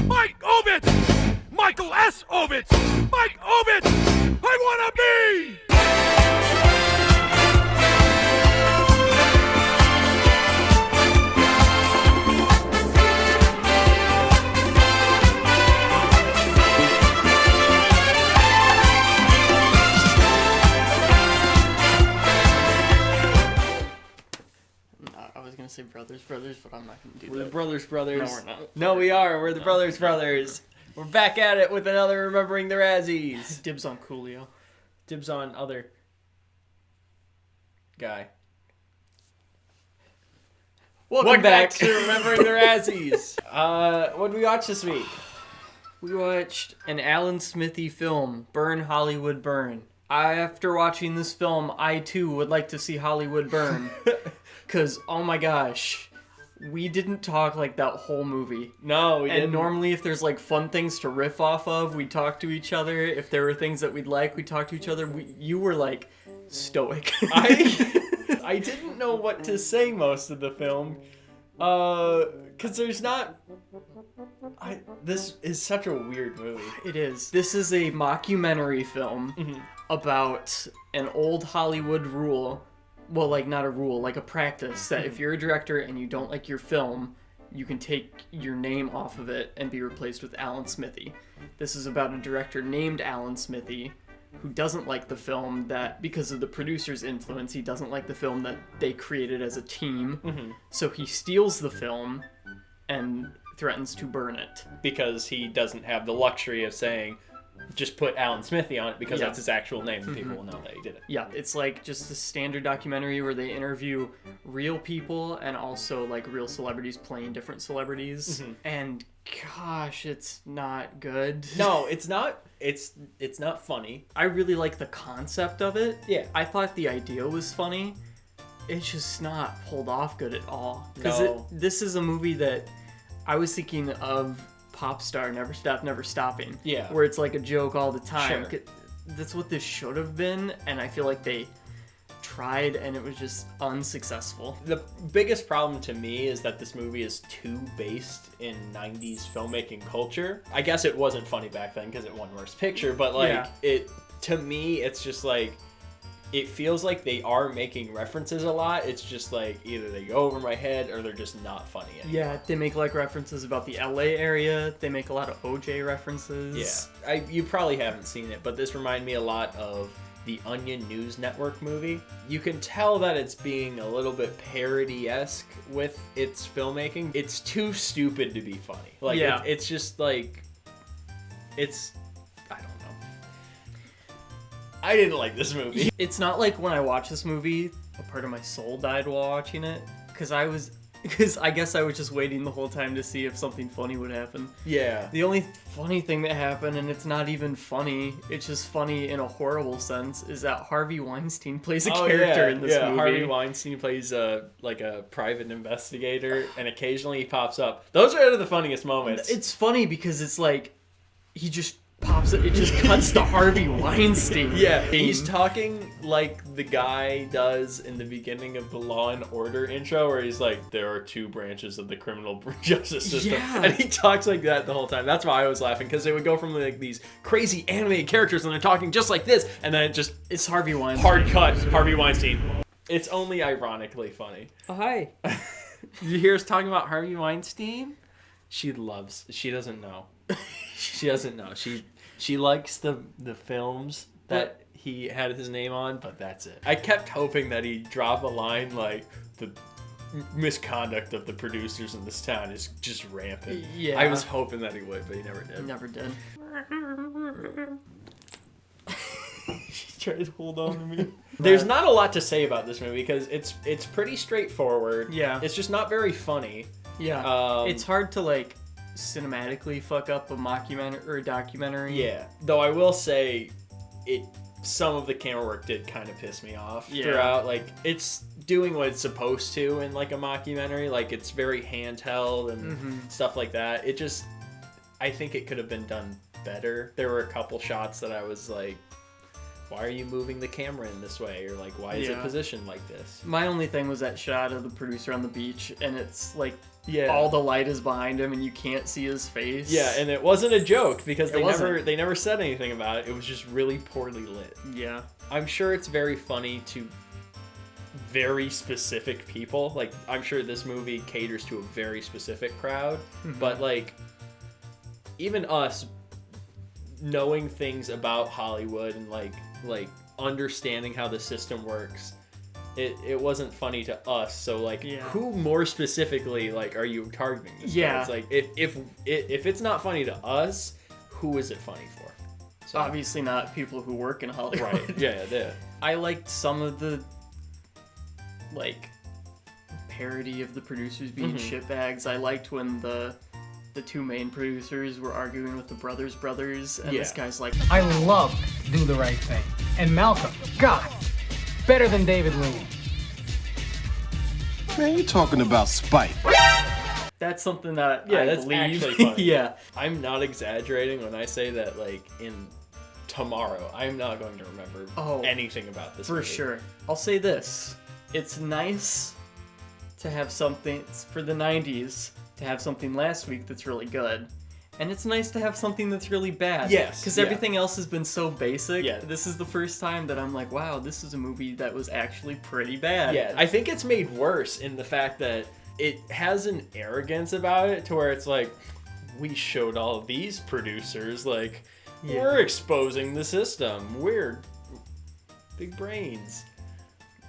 Mike Ovitz! Michael S. Ovitz! Mike Ovitz! I wanna be! I was gonna say Brothers, but I'm not gonna do We're that. the Brothers. No, we're not. No, we are. We're the Brothers. We're back at it with another Remembering the Razzies. Dibs on Coolio. Dibs on other guy. Welcome back to Remembering the Razzies. What did we watch this week? We watched an Alan Smithee film, Burn, Hollywood, Burn. After watching this film, I too would like to see Hollywood burn. Because, oh my gosh, we didn't talk like that whole movie. No, we didn't. And normally if there's like fun things to riff off of, we talk to each other. If there were things that we'd like, we talk to each other. You were like stoic. I didn't know what to say most of the film. Because there's not... This is such a weird movie. It is. This is a mockumentary film about an old Hollywood rule. Well, like, not a rule, like a practice that if you're a director and you don't like your film, you can take your name off of it and be replaced with Alan Smithee. This is about a director named Alan Smithee who doesn't like the film that, because of the producer's influence, he doesn't like the film that they created as a team. So he steals the film and threatens to burn it. Because he doesn't have the luxury of saying, just put Alan Smithee on it because that's his actual name and people will know that he did it. Yeah, it's like just a standard documentary where they interview real people and also like real celebrities playing different celebrities. And gosh, it's not good. No, it's not. It's not funny. I really like the concept of it. Yeah. I thought the idea was funny. It's just not pulled off good at all. Because No. this is a movie that I was thinking of Pop Star, Never Stop, Never Stopping. Yeah. Where it's like a joke all the time. Sure. That's what this should have been, and I feel like they tried and it was just unsuccessful. The biggest problem to me is that this movie is too based in 90s filmmaking culture. I guess it wasn't funny back then because it won Worst Picture, but like to me, it's just like, it feels like they are making references a lot. It's just like either they go over my head or they're just not funny anymore. Yeah, they make like references about the LA area. They make a lot of OJ references. Yeah. You probably haven't seen it, but this reminded me a lot of the Onion News Network movie. You can tell that it's being a little bit parody-esque with its filmmaking. It's too stupid to be funny. Like, yeah. It's just like, I don't know. I didn't like this movie. It's not like when I watched this movie, a part of my soul died while watching it. Because I guess I was just waiting the whole time to see if something funny would happen. Yeah. The only funny thing that happened, and it's not even funny, it's just funny in a horrible sense, is that Harvey Weinstein plays a character in this movie. Harvey Weinstein plays like a private investigator, and occasionally he pops up. Those are the funniest moments. It's funny because it's like, he just pops it just cuts to Harvey Weinstein. Yeah, he's talking like the guy does in the beginning of the Law and Order intro, where he's like, there are two branches of the criminal justice system. Yeah. And he talks like that the whole time. That's why I was laughing, because they would go from like these crazy animated characters and they're talking just like this, and then It's Harvey Weinstein. hard cut, Harvey Weinstein. It's only ironically funny. Oh, hi. You hear us talking about Harvey Weinstein? She doesn't know. She doesn't know. She likes the films that he had his name on, but that's it. I kept hoping that he'd drop a line like, the misconduct of the producers in this town is just rampant. Yeah. I was hoping that he would, but he never did. Never did. She tried to hold on to me. There's not a lot to say about this movie because it's pretty straightforward. Yeah. It's just not very funny. Yeah. It's hard to like cinematically fuck up a mockumentary or a documentary. Yeah. Though I will say, some of the camera work did kind of piss me off throughout. Like, it's doing what it's supposed to in like a mockumentary. Like, it's very handheld and stuff like that. I think it could have been done better. There were a couple shots that I was like, why are you moving the camera in this way? Or like, why is it positioned like this? My only thing was that shot of the producer on the beach, and it's like Yeah. all the light is behind him and you can't see his face. Yeah, and it wasn't a joke because It wasn't. they never said anything about it. It was just really poorly lit. Yeah. I'm sure it's very funny to very specific people. Like, I'm sure this movie caters to a very specific crowd. But, like, even us knowing things about Hollywood and, like understanding how the system works, it wasn't funny to us. So, like, who more specifically, like, are you targeting this guy? It's like, if it's not funny to us, who is it funny for? So, obviously not people who work in Hollywood. Right. Yeah. I liked some of the, like, parody of the producers being shitbags. I liked when the two main producers were arguing with the brothers, and this guy's like, I love Do the Right Thing. And Malcolm, God, better than David Lean. Man, you talking about Spike. that's something that I that's believe. actually funny. Yeah. I'm not exaggerating when I say that, like, in tomorrow, I'm not going to remember anything about this movie. For sure. I'll say this. It's nice to have something for the 90s, to have something last week that's really good. And it's nice to have something that's really bad. Yes. Because everything else has been so basic. Yeah. This is the first time that I'm like, wow, this is a movie that was actually pretty bad. Yeah, I think it's made worse in the fact that it has an arrogance about it to where it's like, we showed all these producers, like, we're exposing the system. We're big brains.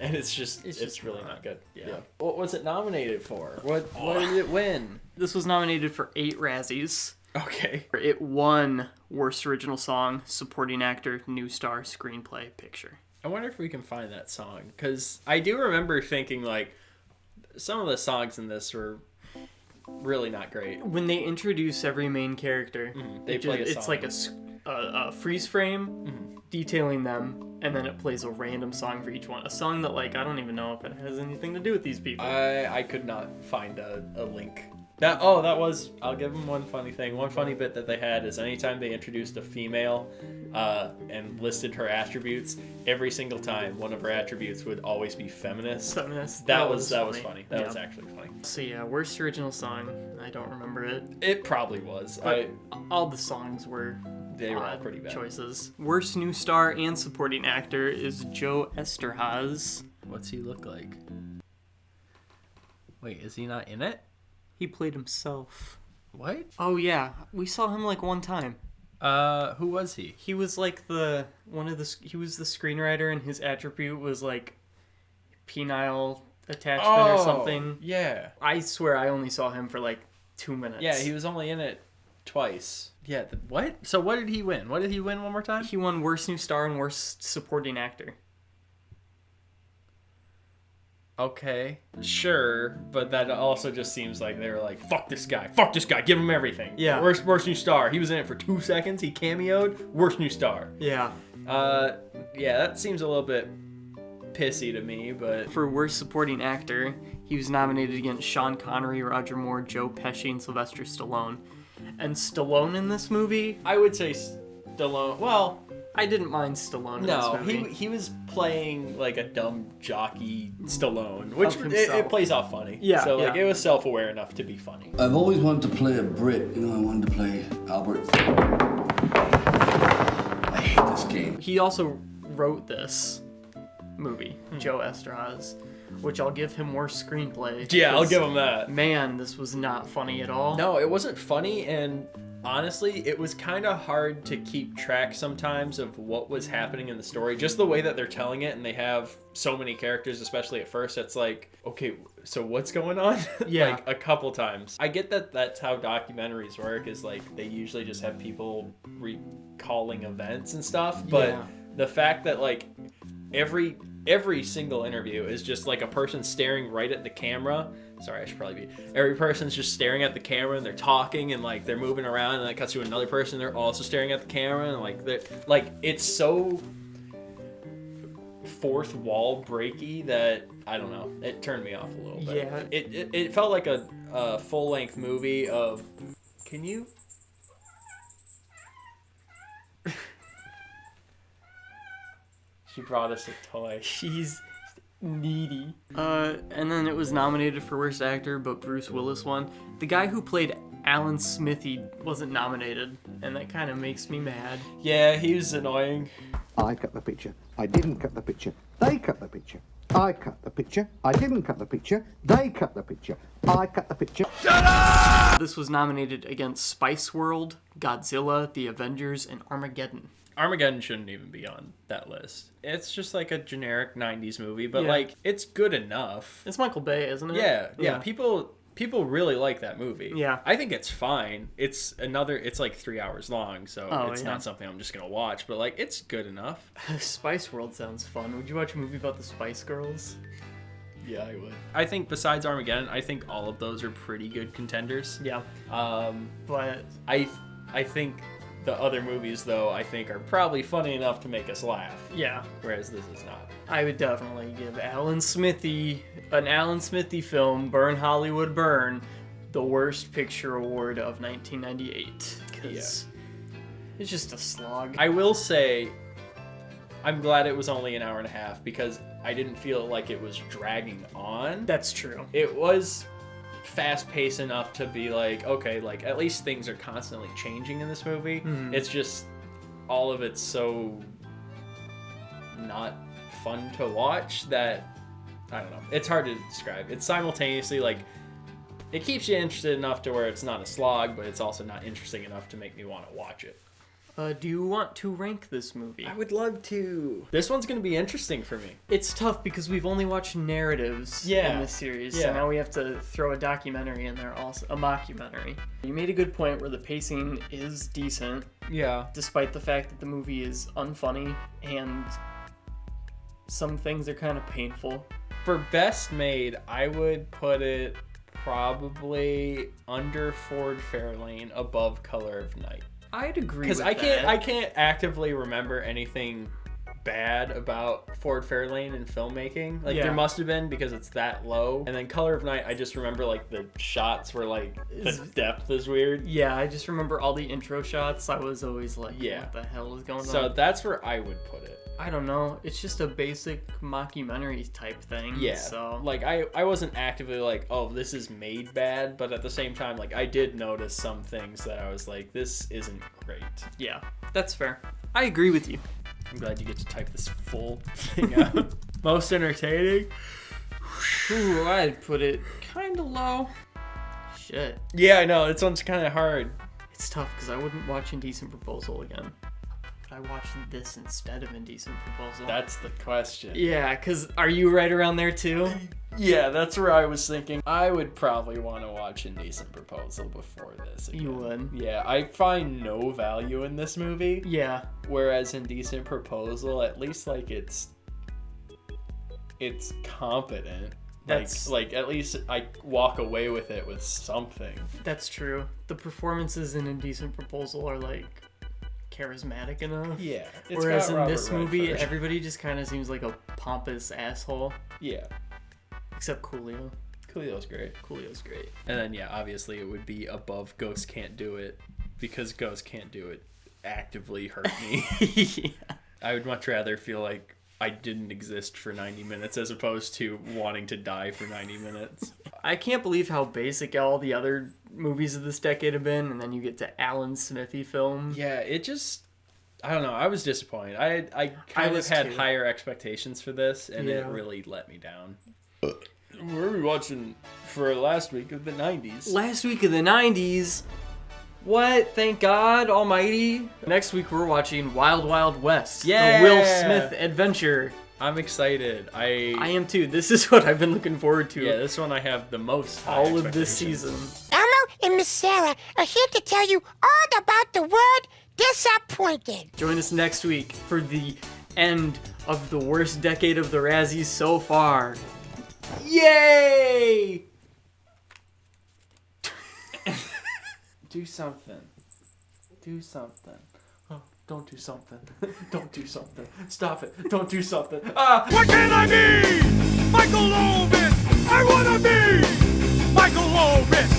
And it's just really not good. Yeah. What was it nominated for? What did it win? This was nominated for 8 Razzies. Okay. It won Worst Original Song, Supporting Actor, New Star, Screenplay, Picture. I wonder if we can find that song, because I do remember thinking, like, some of the songs in this were really not great. When they introduce every main character, They play a song. it's like a freeze frame detailing them, and then it plays a random song for each one. A song that, like, I don't even know if it has anything to do with these people. I could not find a link. I'll give them one funny thing. One funny bit that they had is anytime they introduced a female and listed her attributes, every single time one of her attributes would always be feminist. That was funny. That was actually funny. So yeah, Worst Original Song, I don't remember it. It probably was. But all the songs were all pretty bad choices. Worst New Star and Supporting Actor is Joe Esterhaz. What's he look like? Wait, is he not in it? He played himself. What? Oh yeah, we saw him like one time. Who was he? He was like he was the screenwriter, and his attribute was like penile attachment or something. Yeah. I swear I only saw him for like 2 minutes. Yeah, he was only in it twice. Yeah, what? So what did he win? What did he win one more time? He won Worst New Star and Worst Supporting Actor. Okay, sure, but that also just seems like they were like, fuck this guy, give him everything. Yeah. Worst New Star. He was in it for 2 seconds, he cameoed, Worst New Star. Yeah. Yeah, that seems a little bit pissy to me, but... For Worst Supporting Actor, he was nominated against Sean Connery, Roger Moore, Joe Pesci, and Sylvester Stallone. And Stallone in this movie? I would say Stallone, well... I didn't mind Stallone in this movie. he was playing like a dumb jockey Stallone, which it plays off funny. Yeah. So like it was self-aware enough to be funny. I've always wanted to play a Brit. You know, I wanted to play Albert. I hate this game. He also wrote this movie, Joe Esterhaz, which I'll give him Worst Screenplay. Yeah, I'll give him that. Man, this was not funny at all. No, it wasn't funny, and honestly, it was kind of hard to keep track sometimes of what was happening in the story. Just the way that they're telling it, and they have so many characters, especially at first, it's like, okay, so what's going on? Yeah. Like, a couple times. I get that that's how documentaries work, is like, they usually just have people recalling events and stuff, but the fact that, like, every single interview is just like a person staring right at the camera. Sorry, I should probably be. Every person's just staring at the camera and they're talking and like they're moving around, and then it cuts to another person. They're also staring at the camera, and like it's so fourth wall breaky that I don't know. It turned me off a little bit. Yeah. It felt like a full length movie of. Can you? She brought us a toy. Needy. And then it was nominated for Worst Actor, but Bruce Willis won. The guy who played Alan Smithee wasn't nominated, and that kind of makes me mad. Yeah, he was annoying. I cut the picture. I didn't cut the picture. They cut the picture. I cut the picture. I didn't cut the picture. They cut the picture. I cut the picture. This was nominated against Spice World, Godzilla, The Avengers, and Armageddon. Armageddon shouldn't even be on that list. It's just like a generic 90s movie, but Yeah. like it's good enough. It's Michael Bay, isn't it? Yeah. People really like that movie. Yeah. I think it's fine. It's like 3 hours long, so it's yeah. not something I'm just gonna watch, but like it's good enough. Spice World sounds fun. Would you watch a movie about the Spice Girls? Yeah, I would. I think besides Armageddon, I think all of those are pretty good contenders. Yeah. But I think the other movies, though, I think are probably funny enough to make us laugh, yeah, whereas this is not. I would definitely give an Alan Smithee film, Burn Hollywood Burn, the Worst Picture Award of 1998. Because it's just a slog. I will say, I'm glad it was only an hour and a half because I didn't feel like it was dragging on. That's true. It was fast-paced enough to be like, okay, like at least things are constantly changing in this movie. It's just all of it's so not fun to watch that I don't know. It's hard to describe. It's simultaneously like it keeps you interested enough to where it's not a slog, but it's also not interesting enough to make me want to watch it. Do you want to rank this movie? I would love to. This one's going to be interesting for me. It's tough because we've only watched narratives in this series, so now we have to throw a documentary in there also, a mockumentary. You made a good point where the pacing is decent, despite the fact that the movie is unfunny and some things are kind of painful. For best made, I would put it probably under Ford Fairlane, above Color of Night. I'd agree with because I can't actively remember anything bad about Ford Fairlane in filmmaking. Like there must have been because it's that low. And then Color of Night, I just remember like the shots were like the depth is weird. Yeah, I just remember all the intro shots. I was always like, what the hell is going on? So that's where I would put it. I don't know. It's just a basic mockumentary type thing. Yeah. So like I wasn't actively like, oh, this is made bad, but at the same time, like I did notice some things that I was like, this isn't great. Yeah, that's fair. I agree with you. I'm glad you get to type this full thing out. Most entertaining. Ooh, I'd put it kind of low. Shit. Yeah, I know. This one's kind of hard. It's tough because I wouldn't watch Indecent Proposal again. I watched this instead of Indecent Proposal. That's the question. Yeah, because are you right around there too? Yeah, that's where I was thinking. I would probably want to watch Indecent Proposal before this again. You would? Yeah, I find no value in this movie. Yeah. Whereas Indecent Proposal, at least like it's competent. Like at least I walk away with it with something. That's true. The performances in Indecent Proposal are like charismatic enough. Yeah. Whereas in this movie, everybody just kind of seems like a pompous asshole. Yeah. Except Coolio. Coolio's great. Coolio's great. And then yeah, obviously it would be above Ghost Can't Do It because Ghost Can't Do It actively hurt me. Yeah. I would much rather feel like I didn't exist for 90 minutes as opposed to wanting to die for 90 minutes. I can't believe how basic all the other movies of this decade have been, and then you get to Alan Smithee film. Yeah, it just... I don't know. I was disappointed. I kind of had higher expectations for this, and it really let me down. What were we watching for last week of the 90s? Last week of the 90s? What? Thank God Almighty. Next week we're watching Wild Wild West. Yeah! The Will Smith adventure. I'm excited. I am too. This is what I've been looking forward to. Yeah, this one I have the most high all of this season. Elmo and Miss Sarah are here to tell you all about the word disappointed. Join us next week for the end of the worst decade of the Razzies so far. Yay! Do something. Do something. Oh, don't do something. Don't do something. Stop it. Don't do something. Ah! What can I be? Michael Owen! I wanna be Michael Owen!